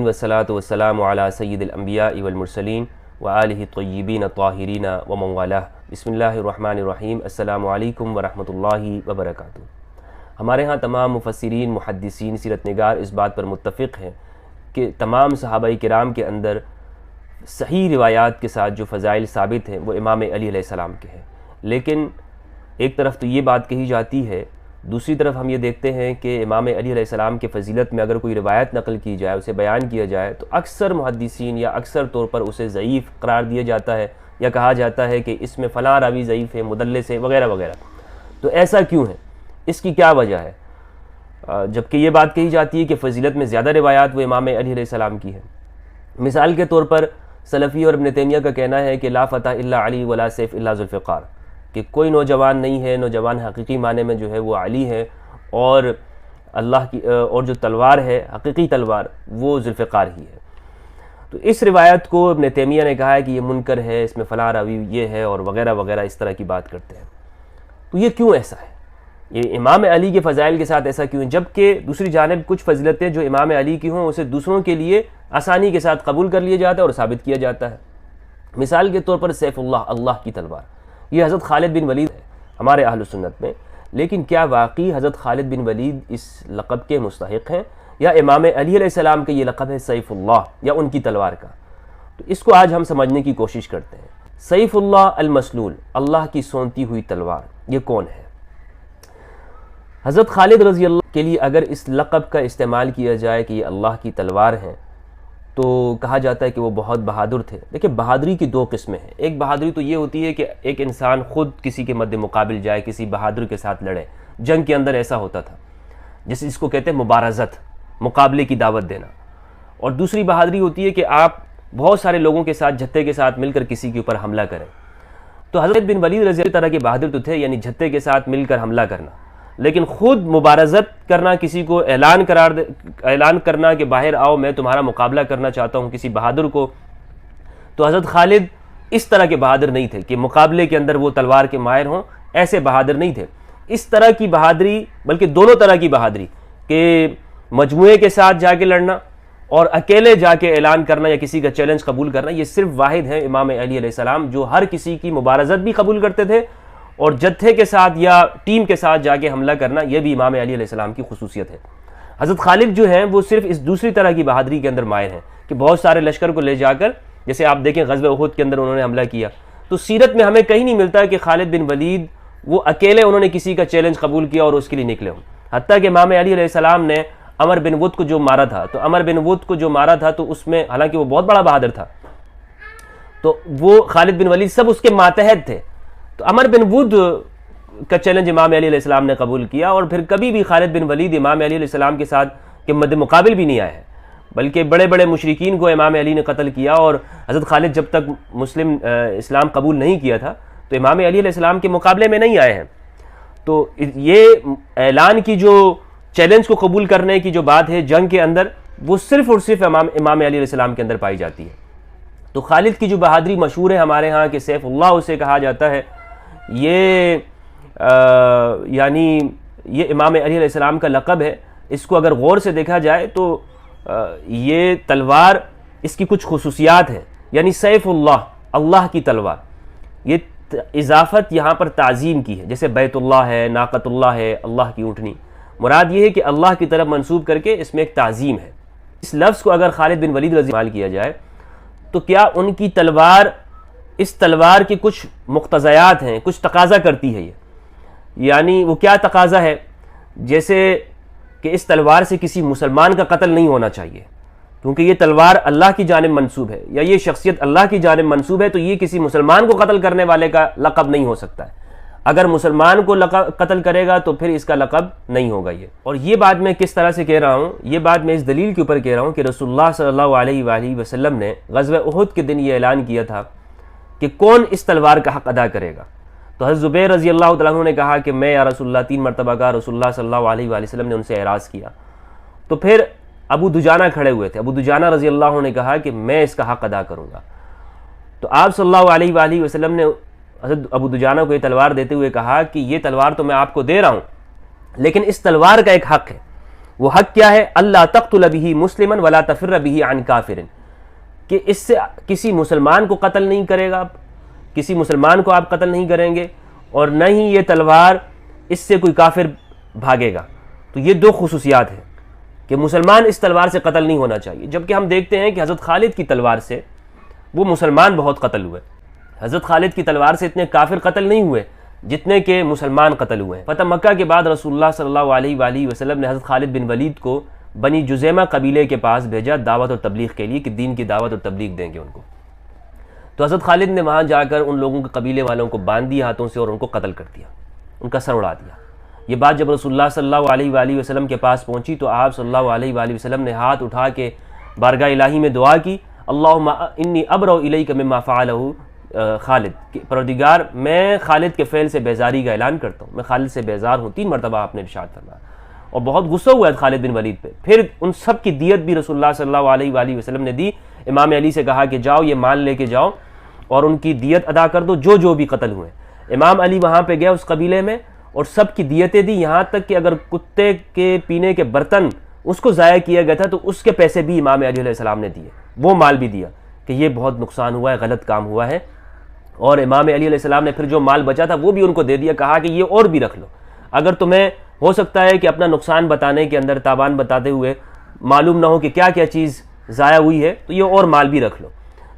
العالمین والصلاۃ والسلام علی سید الانبیاء والمرسلین وآلہ الطیبین الطاہرین ومن والہ۔ بسم اللہ الرحمن الرحیم۔ السلام علیکم ورحمۃ اللہ وبرکاتہ۔ ہمارے ہاں تمام مفسرین، محدثین، سیرت نگار اس بات پر متفق ہیں کہ تمام صحابہ کرام کے اندر صحیح روایات کے ساتھ جو فضائل ثابت ہیں وہ امام علی علیہ السلام کے ہیں۔ لیکن ایک طرف تو یہ بات کہی جاتی ہے، دوسری طرف ہم یہ دیکھتے ہیں کہ امام علی علیہ السلام کے فضیلت میں اگر کوئی روایت نقل کی جائے، اسے بیان کیا جائے تو اکثر محدثین یا اکثر طور پر اسے ضعیف قرار دیا جاتا ہے یا کہا جاتا ہے کہ اس میں فلاں راوی ضعیف ہے، مدلس ہے، وغیرہ وغیرہ۔ تو ایسا کیوں ہے؟ اس کی کیا وجہ ہے؟ جبکہ یہ بات کہی جاتی ہے کہ فضیلت میں زیادہ روایات وہ امام علی علیہ السلام کی ہیں۔ مثال کے طور پر سلفی اور ابن تیمیہ کا کہنا ہے کہ لا فتح الا علی ولا سیف الا ذوالفقار، کہ کوئی نوجوان نہیں ہے، نوجوان حقیقی معنی میں جو ہے وہ علی ہے، اور اللہ کی اور جو تلوار ہے، حقیقی تلوار، وہ ذوالفقار ہی ہے۔ تو اس روایت کو ابن تیمیہ نے کہا ہے کہ یہ منکر ہے، اس میں فلاں راوی یہ ہے، اور وغیرہ وغیرہ اس طرح کی بات کرتے ہیں۔ تو یہ کیوں ایسا ہے؟ یہ امام علی کے فضائل کے ساتھ ایسا کیوں ہے؟ جبکہ دوسری جانب کچھ فضیلتیں جو امام علی کی ہوں اسے دوسروں کے لیے آسانی کے ساتھ قبول کر لیا جاتا ہے اور ثابت کیا جاتا ہے۔ مثال کے طور پر سیف اللہ، اللہ کی تلوار، یہ حضرت خالد بن ولید ہے ہمارے اہل سنت میں، لیکن کیا واقعی حضرت خالد بن ولید اس لقب کے مستحق ہیں، یا امام علی علیہ السلام کا یہ لقب ہے سیف اللہ یا ان کی تلوار کا؟ تو اس کو آج ہم سمجھنے کی کوشش کرتے ہیں۔ سیف اللہ المسلول، اللہ کی سونتی ہوئی تلوار، یہ کون ہے؟ حضرت خالد رضی اللہ کے لیے اگر اس لقب کا استعمال کیا جائے کہ یہ اللہ کی تلوار ہیں تو کہا جاتا ہے کہ وہ بہت بہادر تھے۔ دیکھیں، بہادری کی دو قسمیں ہیں۔ ایک بہادری تو یہ ہوتی ہے کہ ایک انسان خود کسی کے مد مقابل جائے، کسی بہادر کے ساتھ لڑے۔ جنگ کے اندر ایسا ہوتا تھا، جس کو کہتے ہیں مبارزت، مقابلے کی دعوت دینا۔ اور دوسری بہادری ہوتی ہے کہ آپ بہت سارے لوگوں کے ساتھ، جھتے کے ساتھ مل کر کسی کے اوپر حملہ کریں۔ تو حضرت بن ولید رضی اللہ طرح کے بہادر تو تھے، یعنی جھتے کے ساتھ مل کر حملہ کرنا، لیکن خود مبارزت کرنا، کسی کو اعلان کرنا کہ باہر آؤ میں تمہارا مقابلہ کرنا چاہتا ہوں کسی بہادر کو، تو حضرت خالد اس طرح کے بہادر نہیں تھے کہ مقابلے کے اندر وہ تلوار کے ماہر ہوں، ایسے بہادر نہیں تھے۔ اس طرح کی بہادری، بلکہ دونوں طرح کی بہادری، کہ مجموعے کے ساتھ جا کے لڑنا اور اکیلے جا کے اعلان کرنا یا کسی کا چیلنج قبول کرنا، یہ صرف واحد ہے امام علی علیہ السلام، جو ہر کسی کی مبارزت بھی قبول کرتے تھے، اور جتھے کے ساتھ یا ٹیم کے ساتھ جا کے حملہ کرنا یہ بھی امام علی علیہ السلام کی خصوصیت ہے۔ حضرت خالد جو ہیں وہ صرف اس دوسری طرح کی بہادری کے اندر ماہر ہیں کہ بہت سارے لشکر کو لے جا کر، جیسے آپ دیکھیں غزوہ احد کے اندر انہوں نے حملہ کیا، تو سیرت میں ہمیں کہیں نہیں ملتا کہ خالد بن ولید وہ اکیلے انہوں نے کسی کا چیلنج قبول کیا اور اس کے لیے نکلے ہوں۔ حتیٰ کہ امام علی علیہ السلام نے عمر بن ود کو جو مارا تھا، تو عمر بن ود کو جو مارا تھا تو اس میں، حالانکہ وہ بہت بڑا بہادر تھا، تو وہ خالد بن ولید سب اس کے ماتحت تھے، تو عمر بن ود کا چیلنج امام علی علیہ السلام نے قبول کیا، اور پھر کبھی بھی خالد بن ولید امام علی علیہ السلام کے ساتھ کے مد مقابل بھی نہیں آئے ہیں، بلکہ بڑے بڑے مشرکین کو امام علی نے قتل کیا، اور حضرت خالد جب تک اسلام قبول نہیں کیا تھا تو امام علی علیہ السلام کے مقابلے میں نہیں آئے ہیں۔ تو یہ اعلان کی جو چیلنج کو قبول کرنے کی جو بات ہے جنگ کے اندر، وہ صرف اور صرف امام علی علیہ السلام کے اندر پائی جاتی ہے۔ تو خالد کی جو بہادری مشہور ہے ہمارے ہاں کہ سیف اللہ اسے کہا جاتا ہے، یہ یعنی یہ امام علی علیہ السلام کا لقب ہے۔ اس کو اگر غور سے دیکھا جائے تو یہ تلوار، اس کی کچھ خصوصیات ہیں، یعنی سیف اللہ، اللہ کی تلوار، یہ اضافت یہاں پر تعظیم کی ہے، جیسے بیت اللہ ہے، ناقۃ اللہ ہے، اللہ کی اونٹنی، مراد یہ ہے کہ اللہ کی طرف منسوب کر کے اس میں ایک تعظیم ہے۔ اس لفظ کو اگر خالد بن ولید رضی اللہ عنہ کیا جائے تو کیا ان کی تلوار، اس تلوار کے کچھ مقتضیات ہیں، کچھ تقاضا کرتی ہے یہ، یعنی وہ کیا تقاضا ہے؟ جیسے کہ اس تلوار سے کسی مسلمان کا قتل نہیں ہونا چاہیے، کیونکہ یہ تلوار اللہ کی جانب منسوب ہے، یا یہ شخصیت اللہ کی جانب منسوب ہے، تو یہ کسی مسلمان کو قتل کرنے والے کا لقب نہیں ہو سکتا ہے۔ اگر مسلمان کو قتل کرے گا تو پھر اس کا لقب نہیں ہوگا یہ۔ اور یہ بات میں کس طرح سے کہہ رہا ہوں؟ یہ بات میں اس دلیل کے اوپر کہہ رہا ہوں کہ رسول اللہ صلی اللہ علیہ وآلہ وسلم نے غزوہ احد کے دن یہ اعلان کیا تھا کہ کون اس تلوار کا حق ادا کرے گا۔ تو حضرت زبیر رضی اللہ تعالیٰ عنہ نے کہا کہ میں یا رسول اللہ، 3 مرتبہ کہا، رسول اللہ صلی اللہ علیہ وآلہ وسلم نے ان سے اعراض کیا۔ تو پھر ابو دجانہ کھڑے ہوئے تھے، ابو دجانہ رضی اللہ عنہ نے کہا کہ میں اس کا حق ادا کروں گا۔ تو آپ صلی اللہ علیہ وآلہ وسلم نے حضرت ابو دجانہ کو یہ تلوار دیتے ہوئے کہا کہ یہ تلوار تو میں آپ کو دے رہا ہوں، لیکن اس تلوار کا ایک حق ہے، وہ حق کیا ہے؟ اللہ تقتل بہ مسلما ولا تفر بہ عن کافر، کہ اس سے کسی مسلمان کو قتل نہیں کرے گا، کسی مسلمان کو آپ قتل نہیں کریں گے، اور نہ ہی یہ تلوار اس سے کوئی کافر بھاگے گا۔ تو یہ دو خصوصیات ہیں کہ مسلمان اس تلوار سے قتل نہیں ہونا چاہیے، جبکہ ہم دیکھتے ہیں کہ حضرت خالد کی تلوار سے وہ مسلمان بہت قتل ہوئے، حضرت خالد کی تلوار سے اتنے کافر قتل نہیں ہوئے جتنے کہ مسلمان قتل ہوئے ہیں۔ فتح مکہ کے بعد رسول اللہ صلی اللہ علیہ وآلہ وسلم نے حضرت خالد بن ولید کو بنی جزیمہ قبیلے کے پاس بھیجا دعوت اور تبلیغ کے لیے، کہ دین کی دعوت اور تبلیغ دیں گے ان کو۔ تو حضرت خالد نے وہاں جا کر ان لوگوں کے قبیلے والوں کو باندھ دیا ہاتھوں سے اور ان کو قتل کر دیا، ان کا سر اڑا دیا۔ یہ بات جب رسول اللہ صلی اللہ علیہ وآلہ وسلم کے پاس پہنچی تو آپ صلی اللہ علیہ وآلہ وسلم نے ہاتھ اٹھا کے بارگاہ الہی میں دعا کی، اللہم انی ابرؤ الیک مما فعلہ خالد، پروردگار میں خالد کے فعل سے بیزاری کا اعلان کرتا ہوں، میں خالد سے بیزار ہوں۔ 3 مرتبہ آپ نے ارشاد فرمایا، اور بہت غصہ ہوا ہے خالد بن ولید پہ۔ پھر ان سب کی دیت بھی رسول اللہ صلی اللہ علیہ وآلہ وسلم نے دی۔ امام علی سے کہا کہ جاؤ یہ مال لے کے جاؤ اور ان کی دیت ادا کر دو جو بھی قتل ہوئے۔ امام علی وہاں پہ گیا اس قبیلے میں اور سب کی دیتیں دی، یہاں تک کہ اگر کتے کے پینے کے برتن اس کو ضائع کیا گیا تھا تو اس کے پیسے بھی امام علی علیہ السلام نے دیے، وہ مال بھی دیا کہ یہ بہت نقصان ہوا ہے، غلط کام ہوا ہے۔ اور امام علی علیہ السلام نے پھر جو مال بچا تھا وہ بھی ان کو دے دیا، کہا کہ یہ اور بھی رکھ لو، اگر تمہیں ہو سکتا ہے کہ اپنا نقصان بتانے کے اندر تاوان بتاتے ہوئے معلوم نہ ہو کہ کیا کیا چیز ضائع ہوئی ہے تو یہ اور مال بھی رکھ لو۔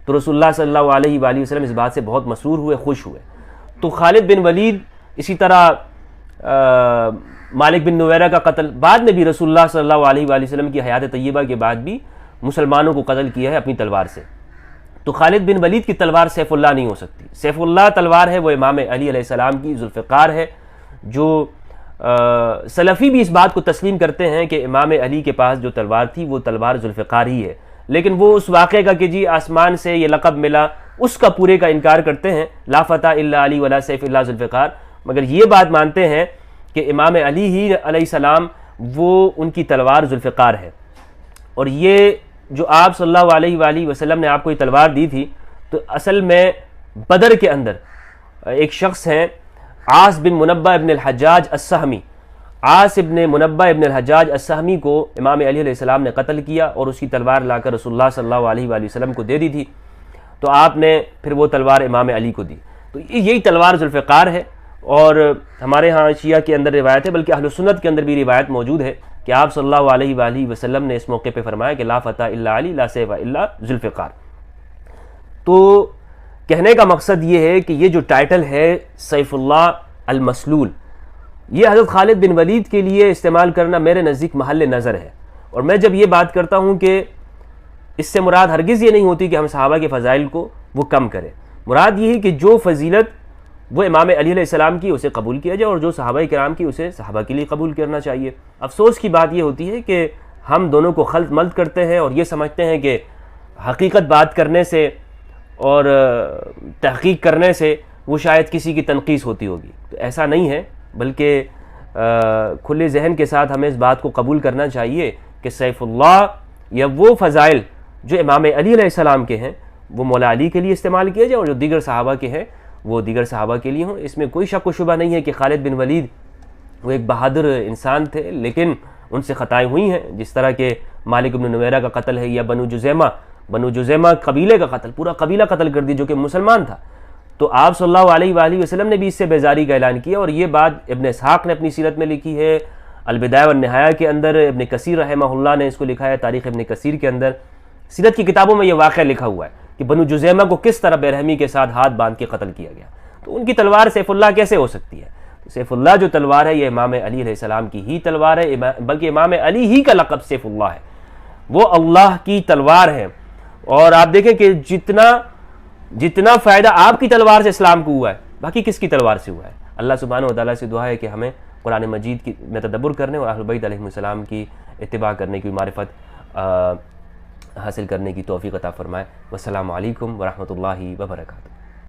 تو رسول اللہ صلی اللہ علیہ وآلہ وسلم اس بات سے بہت مسرور ہوئے، خوش ہوئے۔ تو خالد بن ولید، اسی طرح مالک بن نویرہ کا قتل، بعد میں بھی رسول اللہ صلی اللہ علیہ وآلہ وسلم کی حیات طیبہ کے بعد بھی مسلمانوں کو قتل کیا ہے اپنی تلوار سے۔ تو خالد بن ولید کی تلوار سیف اللہ نہیں ہو سکتی۔ سیف اللہ تلوار ہے وہ امام علی علیہ السلام کی ذوالفقار ہے، جو سلفی بھی اس بات کو تسلیم کرتے ہیں کہ امام علی کے پاس جو تلوار تھی وہ تلوار ذوالفقار ہی ہے، لیکن وہ اس واقعے کا کہ جی آسمان سے یہ لقب ملا اس کا پورے کا انکار کرتے ہیں، لا فتح الا علی ولا سیف اللہ ذوالفقار، مگر یہ بات مانتے ہیں کہ امام علی ہی علیہ السلام وہ ان کی تلوار ذوالفقار ہے۔ اور یہ جو آپ صلی اللہ علیہ وآلہ وسلم نے آپ کو یہ تلوار دی تھی، تو اصل میں بدر کے اندر ایک شخص ہیں عاص بن منبہ ابن الحجاج السہمی، عاص ابن منبہ ابن الحجاج السہمی کو امام علی علیہ السلام نے قتل کیا اور اس کی تلوار لا کر رسول اللہ صلی اللہ علیہ وآلہ وسلم کو دے دی تھی، تو آپ نے پھر وہ تلوار امام علی کو دی۔ تو یہی تلوار ذوالفقار ہے، اور ہمارے ہاں شیعہ کے اندر روایت ہے، بلکہ اہل سنت کے اندر بھی روایت موجود ہے کہ آپ صلی اللہ علیہ وآلہ وسلم نے اس موقع پہ فرمایا کہ لا فتح الا علی لا سیف الا ذوالفقار۔ تو کہنے کا مقصد یہ ہے کہ یہ جو ٹائٹل ہے سیف اللہ المسلول، یہ حضرت خالد بن ولید کے لیے استعمال کرنا میرے نزدیک محل نظر ہے۔ اور میں جب یہ بات کرتا ہوں کہ اس سے مراد ہرگز یہ نہیں ہوتی کہ ہم صحابہ کے فضائل کو وہ کم کریں، مراد یہ ہے کہ جو فضیلت وہ امام علی علیہ السلام کی اسے قبول کیا جائے، اور جو صحابہ کرام کی اسے صحابہ کے لیے قبول کرنا چاہیے۔ افسوس کی بات یہ ہوتی ہے کہ ہم دونوں کو خلط ملط کرتے ہیں اور یہ سمجھتے ہیں کہ حقیقت بات کرنے سے اور تحقیق کرنے سے وہ شاید کسی کی تنقیص ہوتی ہوگی، تو ایسا نہیں ہے، بلکہ کھلے ذہن کے ساتھ ہمیں اس بات کو قبول کرنا چاہیے کہ سیف اللہ یا وہ فضائل جو امام علی علیہ السلام کے ہیں وہ مولا علی کے لیے استعمال کیے جائے، اور جو دیگر صحابہ کے ہیں وہ دیگر صحابہ کے لیے ہوں۔ اس میں کوئی شک و شبہ نہیں ہے کہ خالد بن ولید وہ ایک بہادر انسان تھے، لیکن ان سے خطائیں ہوئی ہیں، جس طرح کہ مالک بن نویرہ کا قتل ہے، یا بنو جزیمہ قبیلے کا قتل، پورا قبیلہ قتل کر دی جو کہ مسلمان تھا۔ تو آپ صلی اللہ علیہ وآلہ وسلم نے بھی اس سے بیزاری کا اعلان کیا، اور یہ بات ابن اسحاق نے اپنی سیرت میں لکھی ہے، البدایہ والنہایہ کے اندر ابن کثیر رحمہ اللہ نے اس کو لکھا ہے، تاریخ ابن کثیر کے اندر، سیرت کی کتابوں میں یہ واقعہ لکھا ہوا ہے کہ بنو جزیمہ کو کس طرح بے رحمی کے ساتھ ہاتھ باندھ کے قتل کیا گیا۔ تو ان کی تلوار سیف اللہ کیسے ہو سکتی ہے؟ سیف اللہ جو تلوار ہے یہ امام علی علیہ السلام کی ہی تلوار ہے، بلکہ امام علی ہی کا لقب سیف اللہ ہے، وہ اللہ کی تلوار ہے۔ اور آپ دیکھیں کہ جتنا فائدہ آپ کی تلوار سے اسلام کو ہوا ہے، باقی کس کی تلوار سے ہوا ہے؟ اللہ سبحانہ و تعالیٰ سے دعا ہے کہ ہمیں قرآن مجید میں تدبر کرنے اور اہل بیت علیہم السلام کی اتباع کرنے کی معرفت حاصل کرنے کی توفیق عطا فرمائے۔ والسلام علیکم ورحمۃ اللہ وبرکاتہ۔